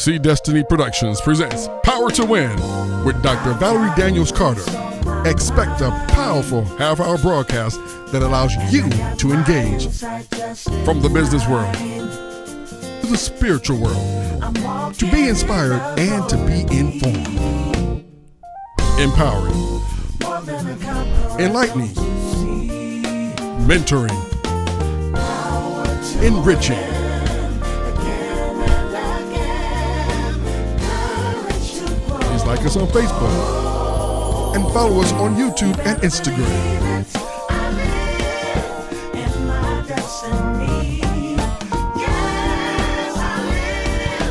See Destiny Productions presents Power to Win with Dr. Valerie Daniels Carter. Expect a powerful half-hour broadcast that allows you to engage from the business world to the spiritual world, to be inspired and to be informed. Empowering, enlightening, mentoring, enriching. Please like us on Facebook and follow us on YouTube and Instagram.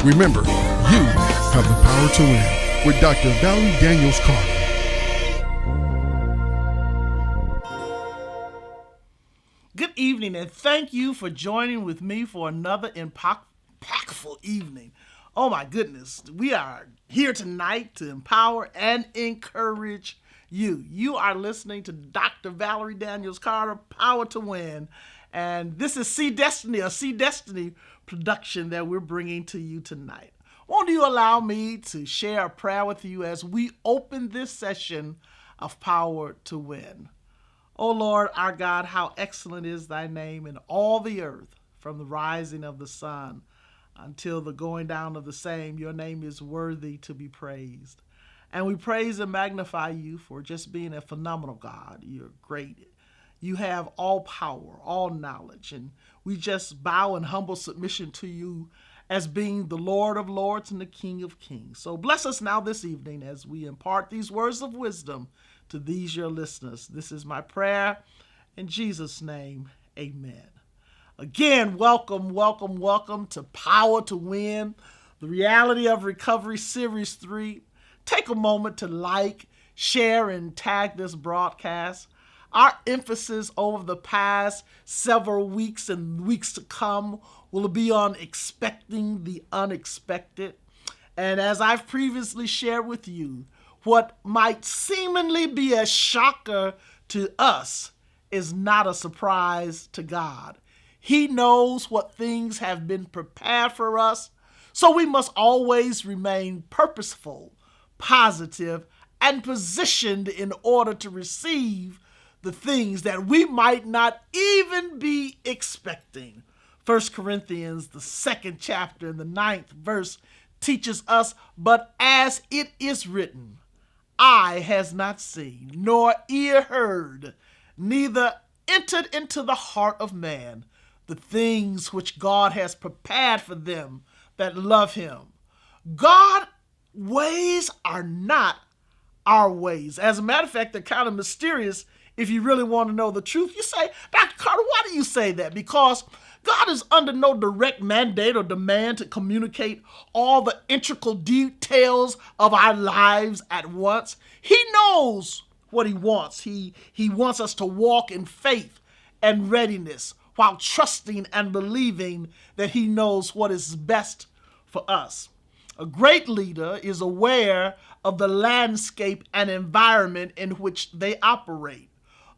Remember, you have the power to win with Dr. Valerie Daniels Carter. Good evening, and thank you for joining with me for another impactful evening. Oh my goodness, we are here tonight to empower and encourage you. You are listening to Dr. Valerie Daniels Carter, Power to Win, and this is See Destiny, a See Destiny production that we're bringing to you tonight. Won't you allow me to share a prayer with you as we open this session of Power to Win? O Lord, our God, how excellent is thy name in all the earth, from the rising of the sun until the going down of the same. Your name is worthy to be praised. And we praise and magnify you for just being a phenomenal God. You're great. You have all power, all knowledge, and we just bow in humble submission to you as being the Lord of lords and the King of kings. So bless us now this evening as we impart these words of wisdom to these your listeners. This is my prayer. In Jesus' name, amen. Again, welcome to Power to Win, the Reality of Recovery Series 3. Take a moment to like, share, and tag this broadcast. Our emphasis over the past several weeks and weeks to come will be on expecting the unexpected. And as I've previously shared with you, what might seemingly be a shocker to us is not a surprise to God. He knows what things have been prepared for us, so we must always remain purposeful, positive, and positioned in order to receive the things that we might not even be expecting. 1 Corinthians, the 2nd chapter and the 9th verse teaches us, but as it is written, eye has not seen, nor ear heard, neither entered into the heart of man, the things which God has prepared for them that love him. God's ways are not our ways. As a matter of fact, they're kind of mysterious if you really want to know the truth. You say, Dr. Carter, why do you say that? Because God is under no direct mandate or demand to communicate all the intricate details of our lives at once. He knows what he wants. He wants us to walk in faith and readiness while trusting and believing that he knows what is best for us. A great leader is aware of the landscape and environment in which they operate.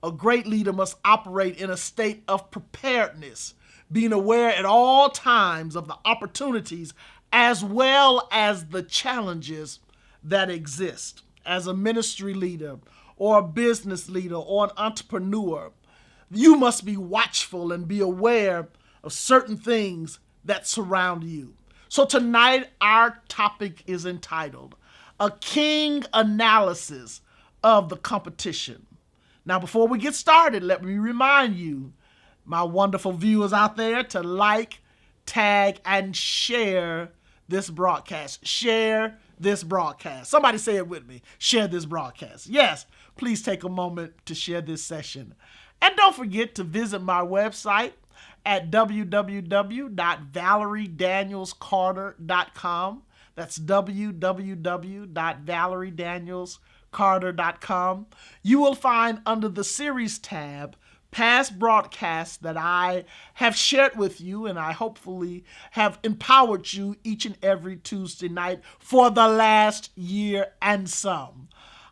A great leader must operate in a state of preparedness, being aware at all times of the opportunities as well as the challenges that exist. As a ministry leader or a business leader or an entrepreneur, you must be watchful and be aware of certain things that surround you. So tonight, our topic is entitled, A King Analysis of the Competition. Now, before we get started, let me remind you, my wonderful viewers out there, to like, tag, and share this broadcast. Share this broadcast. Somebody say it with me. Share this broadcast. Yes, please take a moment to share this session. And don't forget to visit my website at www.valeriedanielscarter.com. That's www.valeriedanielscarter.com. You will find under the series tab past broadcasts that I have shared with you, and I hopefully have empowered you each and every Tuesday night for the last year and some.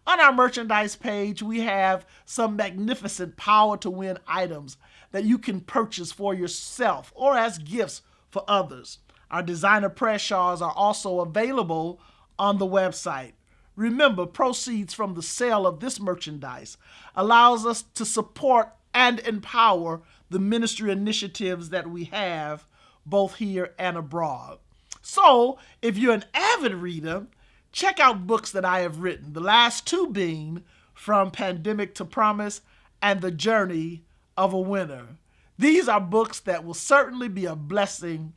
On our merchandise page, we have some magnificent Power to Win items that you can purchase for yourself or as gifts for others. Our designer press shawls are also available on the website. Remember, proceeds from the sale of this merchandise allows us to support and empower the ministry initiatives that we have both here and abroad. So, if you're an avid reader, check out books that I have written, the last two being From Pandemic to Promise and The Journey of a Winner. These are books that will certainly be a blessing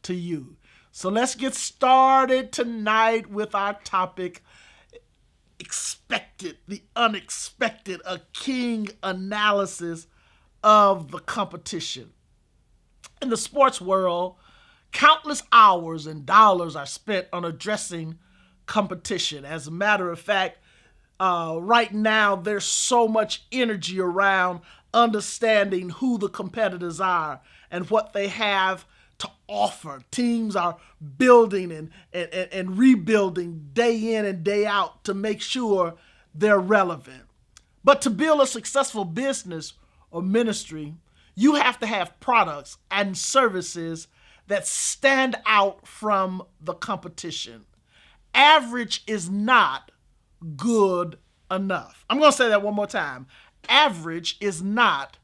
to you. So let's get started tonight with our topic, Expected, the Unexpected, a king analysis of the competition. In the sports world, countless hours and dollars are spent on addressing competition. As a matter of fact, right now there's so much energy around understanding who the competitors are and what they have to offer. Teams are building and rebuilding day in and day out to make sure they're relevant. But to build a successful business or ministry, you have to have products and services that stand out from the competition. Average is not good enough. I'm going to say that one more time. Average is not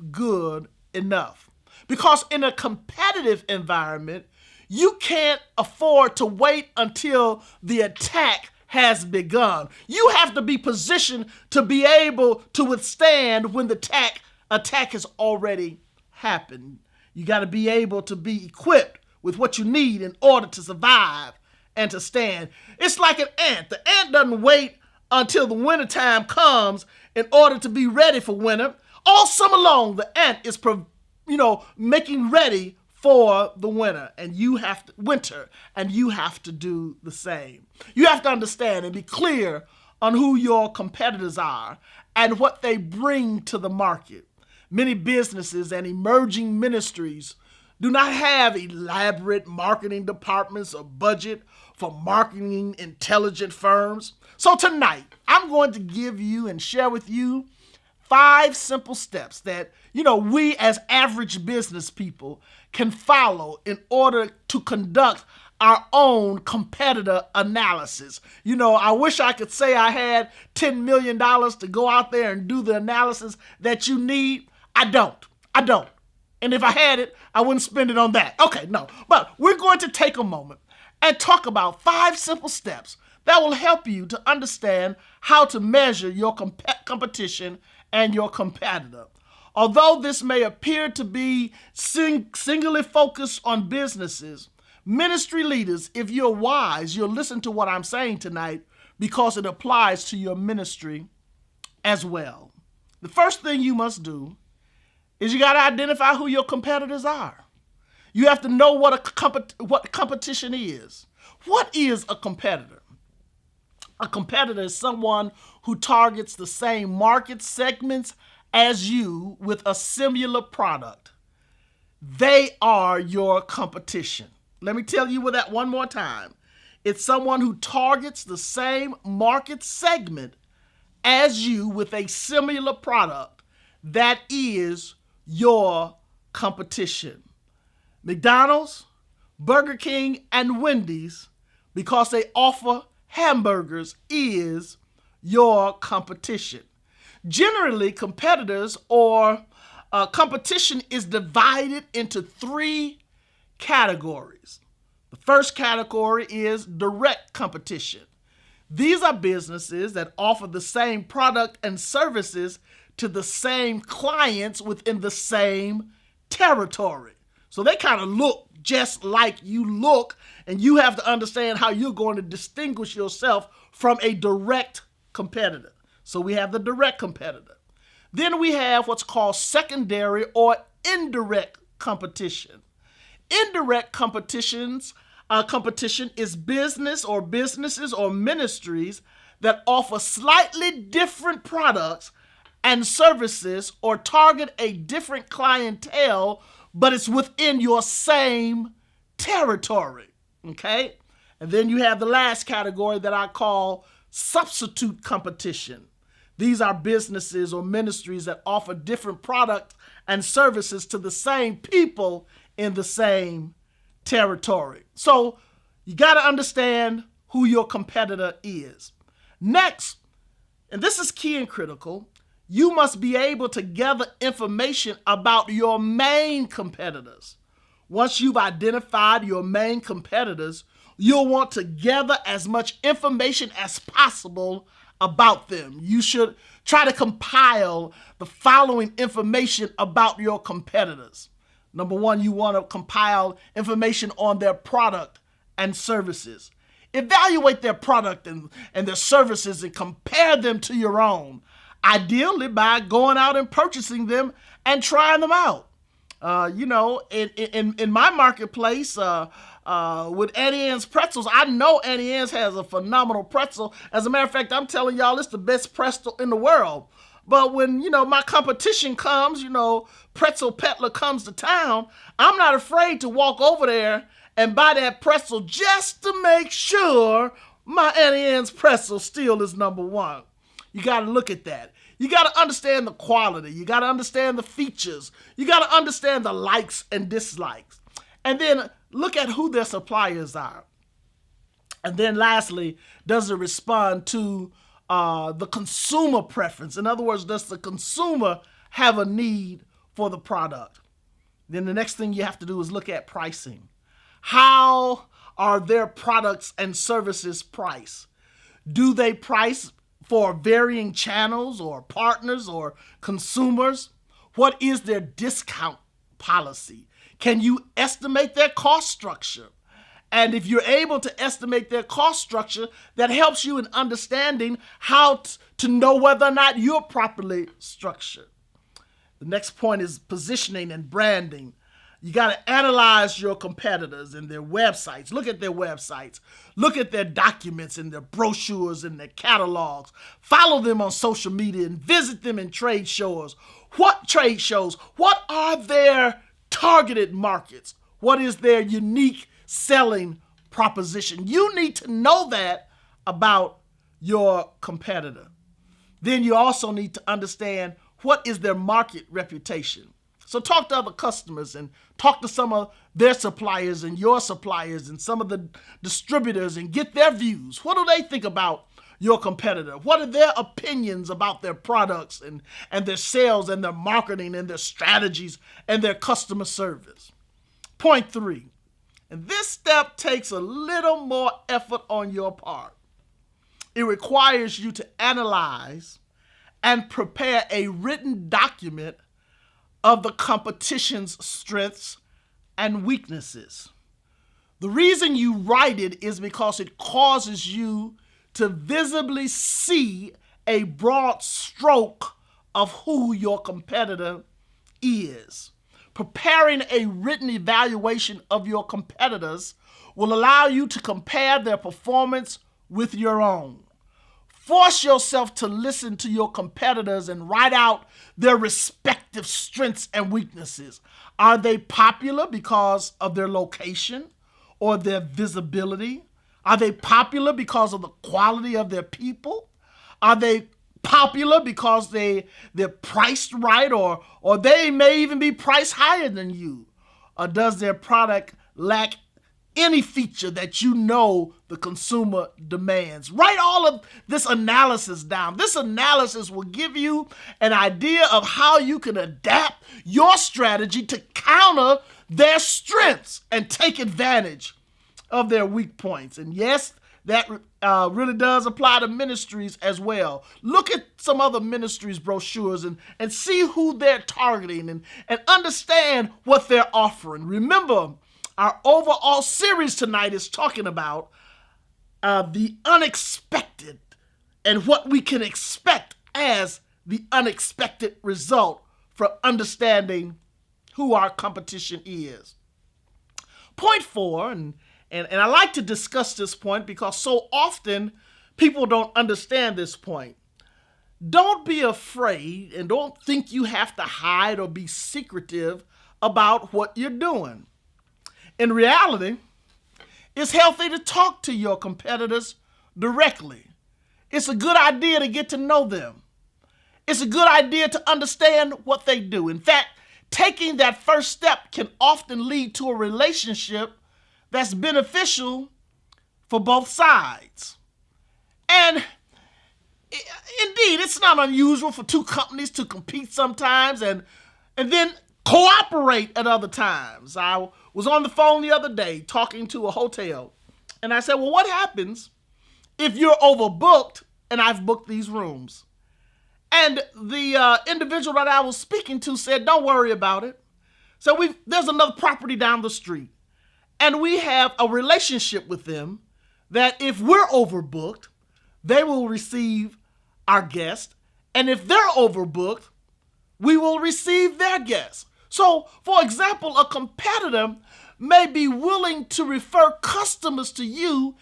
good enough. Because in a competitive environment, you can't afford to wait until the attack has begun. You have to be positioned to be able to withstand when the attack has already happened. You got to be able to be equipped with what you need in order to survive and to stand. It's like an ant. The ant doesn't wait until the wintertime comes in order to be ready for winter. All summer long, the ant is making ready for the winter, and you have to do the same. You have to understand and be clear on who your competitors are and what they bring to the market. Many businesses and emerging ministries do not have elaborate marketing departments or budget for marketing intelligent firms. So tonight, I'm going to give you and share with you 5 simple steps that, we as average business people can follow in order to conduct our own competitor analysis. I wish I could say I had $10 million to go out there and do the analysis that you need. I don't. And if I had it, I wouldn't spend it on that. Okay, no. But we're going to take a moment and talk about 5 simple steps that will help you to understand how to measure your competition and your competitor. Although this may appear to be singularly focused on businesses, ministry leaders, if you're wise, you'll listen to what I'm saying tonight because it applies to your ministry as well. The first thing you must do is you got to identify who your competitors are. You have to know what competition is. What is a competitor? A competitor is someone who targets the same market segments as you with a similar product. They are your competition. Let me tell you that one more time. It's someone who targets the same market segment as you with a similar product. That is your competition. McDonald's, Burger King, and Wendy's, because they offer hamburgers, is your competition. Generally, competitors or competition is divided into 3 categories. The first category is direct competition. These are businesses that offer the same product and services to the same clients within the same territory. So they kind of look just like you look, and you have to understand how you're going to distinguish yourself from a direct competitor. So we have the direct competitor. Then we have what's called secondary or indirect competition. Indirect competition is businesses or ministries that offer slightly different products and services or target a different clientele, but it's within your same territory, okay? And then you have the last category that I call substitute competition. These are businesses or ministries that offer different products and services to the same people in the same territory. So you got to understand who your competitor is. Next, and this is key and critical, you must be able to gather information about your main competitors. Once you've identified your main competitors, you'll want to gather as much information as possible about them. You should try to compile the following information about your competitors. Number one, you want to compile information on their product and services. Evaluate their product and their services and compare them to your own, ideally by going out and purchasing them and trying them out. In my marketplace, with Auntie Anne's pretzels, I know Auntie Anne's has a phenomenal pretzel. As a matter of fact, I'm telling y'all it's the best pretzel in the world. But when, my competition comes, Pretzel Peddler comes to town, I'm not afraid to walk over there and buy that pretzel just to make sure my Auntie Anne's pretzel still is number one. You got to look at that. You got to understand the quality. You got to understand the features. You got to understand the likes and dislikes. And then look at who their suppliers are. And then lastly, does it respond to the consumer preference? In other words, does the consumer have a need for the product? Then the next thing you have to do is look at pricing. How are their products and services priced? Do they price for varying channels or partners or consumers? What is their discount policy? Can you estimate their cost structure? And if you're able to estimate their cost structure, that helps you in understanding how to know whether or not you're properly structured. The next point is positioning and branding. You got to analyze your competitors and their websites. Look at their websites. Look at their documents and their brochures and their catalogs. Follow them on social media and visit them in trade shows. What trade shows? What are their targeted markets? What is their unique selling proposition? You need to know that about your competitor. Then you also need to understand what is their market reputation. So talk to other customers and talk to some of their suppliers and your suppliers and some of the distributors and get their views. What do they think about your competitor? What are their opinions about their products and their sales and their marketing and their strategies and their customer service? Point 3, and this step takes a little more effort on your part. It requires you to analyze and prepare a written document of the competition's strengths and weaknesses. The reason you write it is because it causes you to visibly see a broad stroke of who your competitor is. Preparing a written evaluation of your competitors will allow you to compare their performance with your own. Force yourself to listen to your competitors and write out their respective strengths and weaknesses. Are they popular because of their location or their visibility? Are they popular because of the quality of their people? Are they popular because they're priced right, or they may even be priced higher than you? Or does their product lack any feature that you know the consumer demands? Write all of this analysis down. This analysis will give you an idea of how you can adapt your strategy to counter their strengths and take advantage of their weak points. And yes, that really does apply to ministries as well. Look at some other ministries' brochures and see who they're targeting and understand what they're offering. Remember, our overall series tonight is talking about the unexpected and what we can expect as the unexpected result from understanding who our competition is. Point 4, and I like to discuss this point because so often people don't understand this point. Don't be afraid and don't think you have to hide or be secretive about what you're doing. In reality, it's healthy to talk to your competitors directly. It's a good idea to get to know them. It's a good idea to understand what they do. In fact, taking that first step can often lead to a relationship that's beneficial for both sides. And indeed, it's not unusual for two companies to compete sometimes and then cooperate at other times. I was on the phone the other day talking to a hotel, and I said, well, what happens if you're overbooked and I've booked these rooms? And the individual that I was speaking to said, don't worry about it. So there's another property down the street, and we have a relationship with them that if we're overbooked, they will receive our guest. And if they're overbooked, we will receive their guests. So, for example, a competitor may be willing to refer customers to you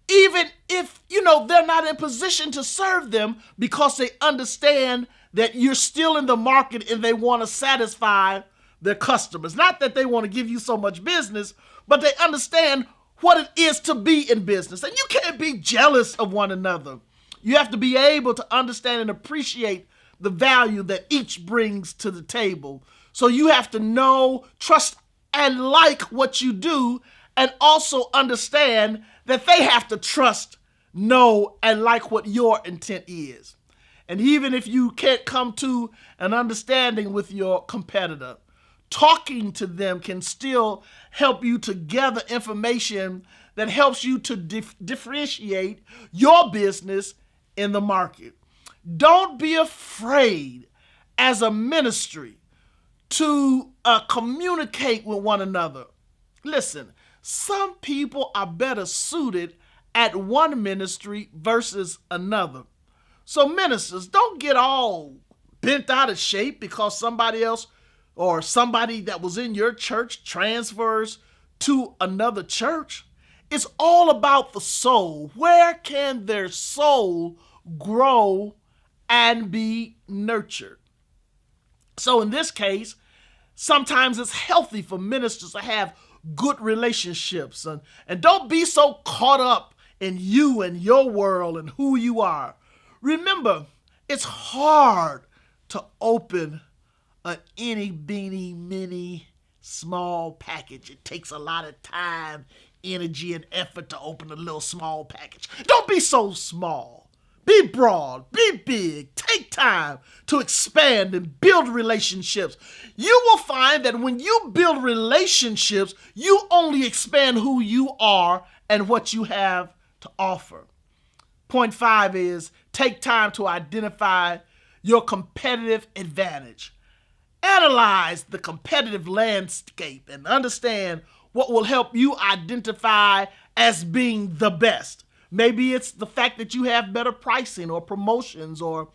even if, they're not in position to serve them, because they understand that you're still in the market and they want to satisfy their customers. Not that they want to give you so much business, but they understand what it is to be in business. And you can't be jealous of one another. You have to be able to understand and appreciate the value that each brings to the table. So you have to know, trust, and like what you do, and also understand that they have to trust, know, and like what your intent is. And even if you can't come to an understanding with your competitor, talking to them can still help you to gather information that helps you to differentiate your business in the market. Don't be afraid as a ministry to communicate with one another. Listen, some people are better suited at one ministry versus another. So ministers, don't get all bent out of shape because somebody else or somebody that was in your church transfers to another church. It's all about the soul. Where can their soul grow and be nurtured? So in this case, sometimes it's healthy for ministers to have good relationships, and don't be so caught up in you and your world and who you are. Remember, it's hard to open an itty beeny mini small package. It takes a lot of time, energy, and effort to open a little small package. Don't be so small. Be broad, be big, take time to expand and build relationships. You will find that when you build relationships, you only expand who you are and what you have to offer. Point 5 is take time to identify your competitive advantage. Analyze the competitive landscape and understand what will help you identify as being the best. Maybe it's the fact that you have better pricing or promotions, or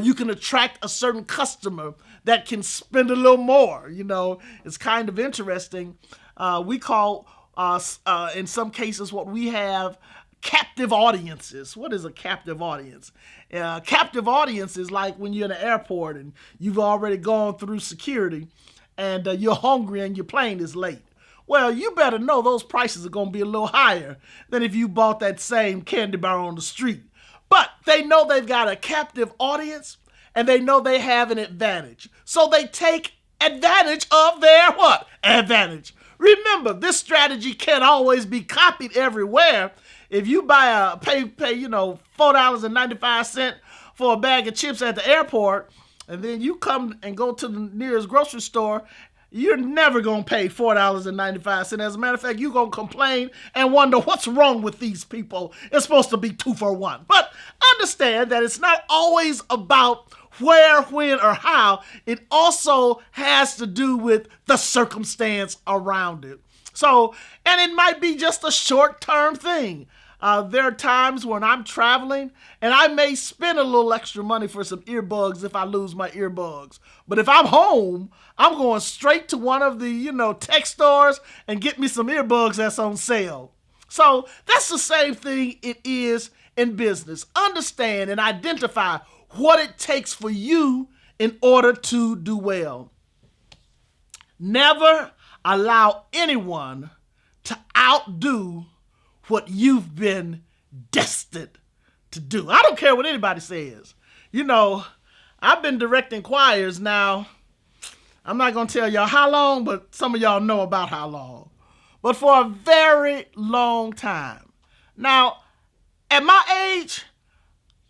you can attract a certain customer that can spend a little more. It's kind of interesting. We call, in some cases, what we have captive audiences. What is a captive audience? Captive audience is like when you're in an airport and you've already gone through security and you're hungry and your plane is late. Well, you better know those prices are going to be a little higher than if you bought that same candy bar on the street. But they know they've got a captive audience and they know they have an advantage. So they take advantage of their what? Advantage. Remember, this strategy can't always be copied everywhere. If you buy pay $4.95 for a bag of chips at the airport, and then you come and go to the nearest grocery store, you're never going to pay $4.95. As a matter of fact, you're going to complain and wonder what's wrong with these people. It's supposed to be 2 for $1. But understand that it's not always about where, when, or how. It also has to do with the circumstance around it. So, and it might be just a short-term thing. There are times when I'm traveling and I may spend a little extra money for some earbuds if I lose my earbuds. But if I'm home, I'm going straight to one of the, tech stores and get me some earbuds that's on sale. So that's the same thing it is in business. Understand and identify what it takes for you in order to do well. Never allow anyone to outdo what you've been destined to do. I don't care what anybody says. I've been directing choirs now. I'm not going to tell y'all how long, but some of y'all know about how long. but for a very long time. Now, at my age,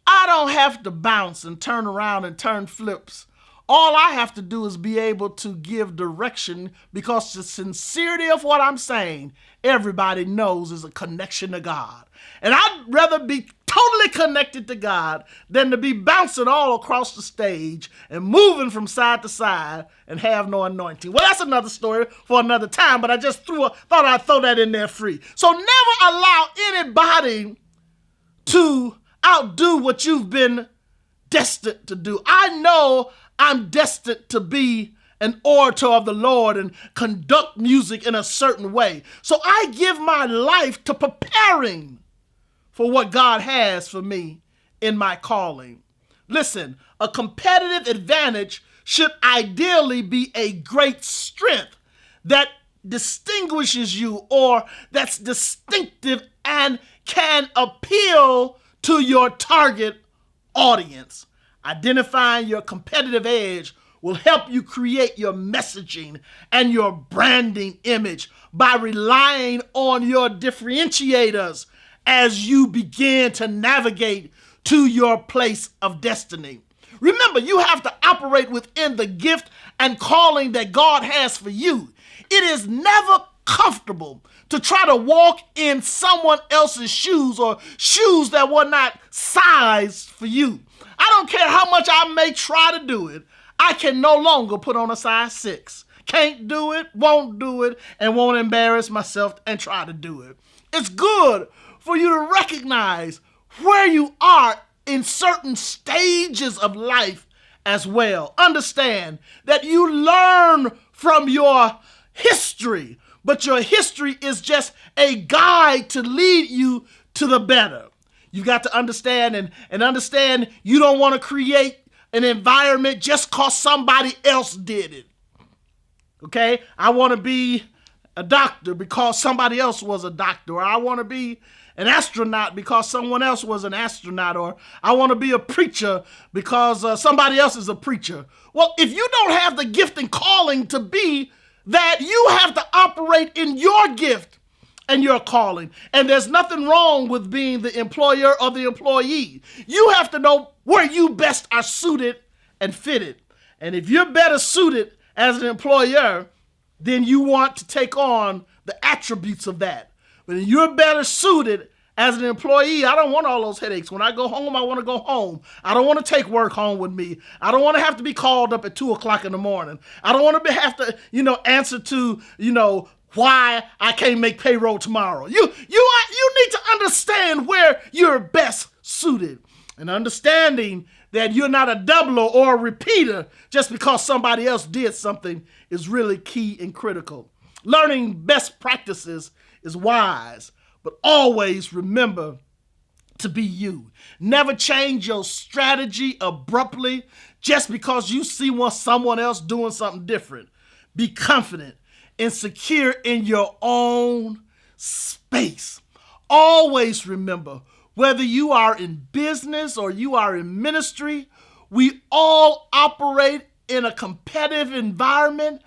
I don't have to bounce and turn around and turn flips. All I have to do is be able to give direction, because the sincerity of what I'm saying, everybody knows is a connection to God. And I'd rather be totally connected to God than to be bouncing all across the stage and moving from side to side and have no anointing. Well, that's another story for another time, but I just thought I'd throw that in there free. So never allow anybody to outdo what you've been destined to do. I know I'm destined to be an orator of the Lord and conduct music in a certain way. So I give my life to preparing for what God has for me in my calling. Listen, a competitive advantage should ideally be a great strength that distinguishes you, or that's distinctive and can appeal to your target audience. Identifying your competitive edge will help you create your messaging and your branding image by relying on your differentiators as you begin to navigate to your place of destiny. Remember, you have to operate within the gift and calling that God has for you. It is never comfortable to try to walk in someone else's shoes, or shoes that were not sized for you. I don't care how much I may try to do it, I can no longer put on a size 6. Can't do it, won't do it, and won't embarrass myself and try to do it. It's good for you to recognize where you are in certain stages of life as well. Understand that you learn from your history, but your history is just a guide to lead you to the better. You've got to understand and understand you don't want to create an environment just because somebody else did it. Okay? I want to be a doctor because somebody else was a doctor. Or I want to be an astronaut because someone else was an astronaut. Or I want to be a preacher because somebody else is a preacher. Well, if you don't have the gift and calling to be that, you have to operate in your gift and your calling. And there's nothing wrong with being the employer or the employee. You have to know where you best are suited and fitted. And if you're better suited as an employer, then you want to take on the attributes of that. But if you're better suited as an employee, I don't want all those headaches. When I go home, I want to go home. I don't want to take work home with me. I don't want to have to be called up at 2:00 in the morning. I don't want to have to, answer to, why I can't make payroll tomorrow. You need to understand where you're best suited, and understanding that you're not a doubler or a repeater just because somebody else did something is really key and critical. Learning best practices is wise, but always remember to be you. Never change your strategy abruptly just because you see someone else doing something different. Be confident and secure in your own space. Always remember, whether you are in business or you are in ministry, we all operate in a competitive environment,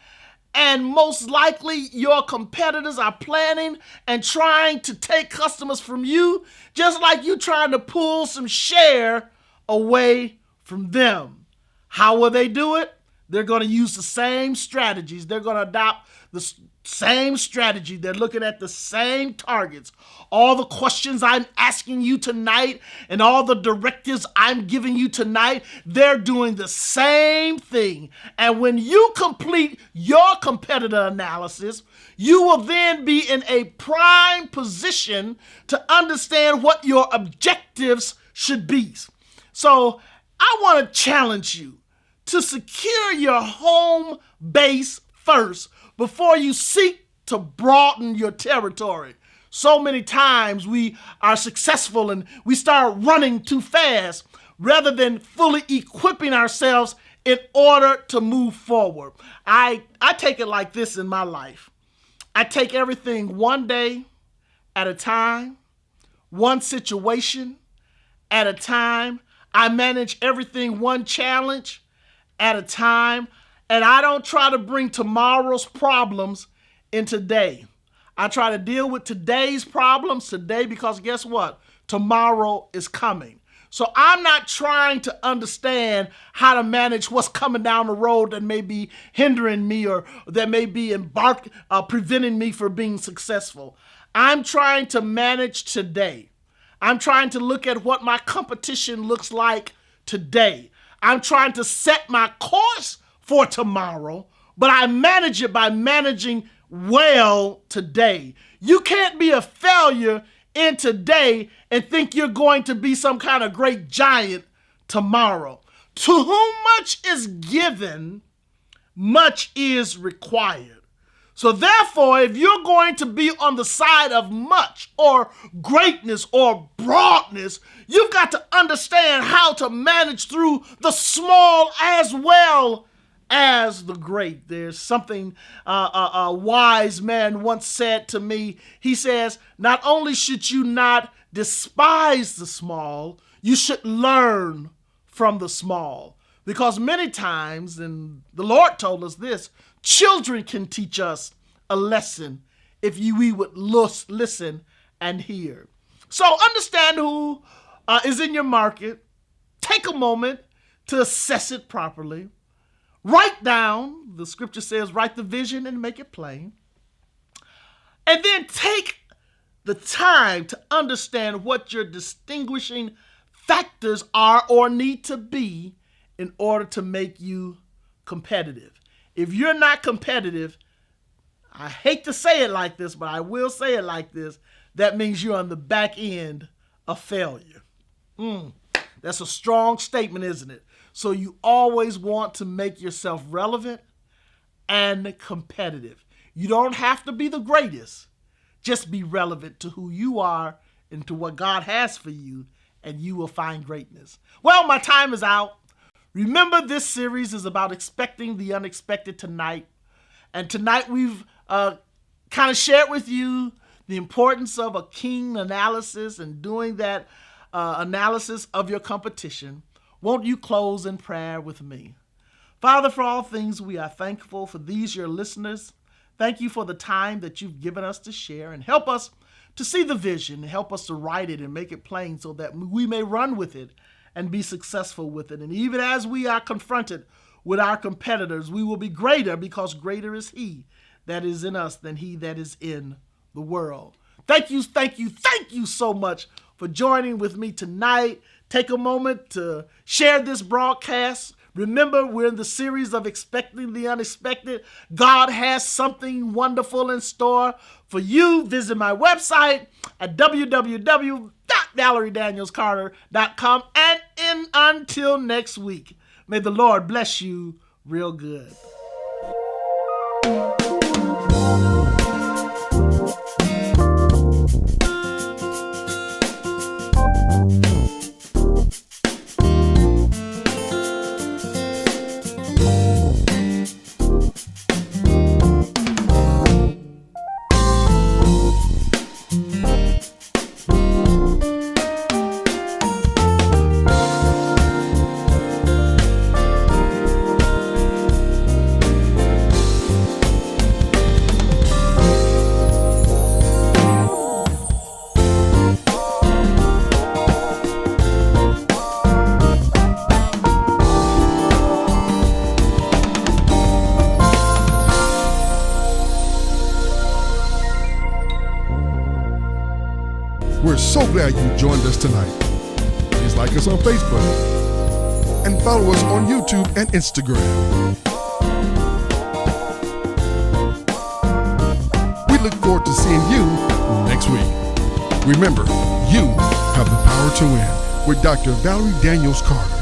and most likely your competitors are planning and trying to take customers from you, just like you trying to pull some share away from them. How will they do it? They're going to use the same strategies. They're going to adopt the same strategy. They're looking at the same targets. All the questions I'm asking you tonight and all the directives I'm giving you tonight, they're doing the same thing. And when you complete your competitor analysis, you will then be in a prime position to understand what your objectives should be. So I want to challenge you to secure your home base first before you seek to broaden your territory. So many times we are successful and we start running too fast rather than fully equipping ourselves in order to move forward. I take it like this in my life. I take everything one day at a time, one situation at a time. I manage everything one challenge at a time. And I don't try to bring tomorrow's problems in today. I try to deal with today's problems today because guess what? Tomorrow is coming. So I'm not trying to understand how to manage what's coming down the road that may be hindering me or that may be preventing me from being successful. I'm trying to manage today. I'm trying to look at what my competition looks like today. I'm trying to set my course for tomorrow, but I manage it by managing well today. You can't be a failure in today and think you're going to be some kind of great giant tomorrow. To whom much is given, much is required. So therefore, if you're going to be on the side of much or greatness or broadness, you've got to understand how to manage through the small as well as the great. There's something a wise man once said to me. He says, not only should you not despise the small, you should learn from the small. Because many times, and the Lord told us this, children can teach us a lesson if we would listen and hear. So understand who is in your market. Take a moment to assess it properly. Write down, the scripture says, write the vision and make it plain. And then take the time to understand what your distinguishing factors are or need to be in order to make you competitive. If you're not competitive, I hate to say it like this, but I will say it like this, that means you're on the back end of failure. That's a strong statement, isn't it? So you always want to make yourself relevant and competitive. You don't have to be the greatest. Just be relevant to who you are and to what God has for you, and you will find greatness. Well, my time is out. Remember, this series is about expecting the unexpected tonight. And tonight we've kind of shared with you the importance of a keen analysis and doing that analysis of your competition. Won't you close in prayer with me? Father, for all things, we are thankful for these, your listeners. Thank you for the time that you've given us to share, and help us to see the vision, and help us to write it and make it plain so that we may run with it and be successful with it. And even as we are confronted with our competitors, we will be greater because greater is he that is in us than he that is in the world. Thank you so much for joining with me tonight. Take a moment to share this broadcast. Remember, we're in the series of Expecting the Unexpected. God has something wonderful in store for you. Visit my website at www.valeriedanielscarter.com. And until next week, may the Lord bless you real good. We're so glad you joined us tonight. Please like us on Facebook and follow us on YouTube and Instagram. We look forward to seeing you next week. Remember, you have the power to win with Dr. Valerie Daniels Carter.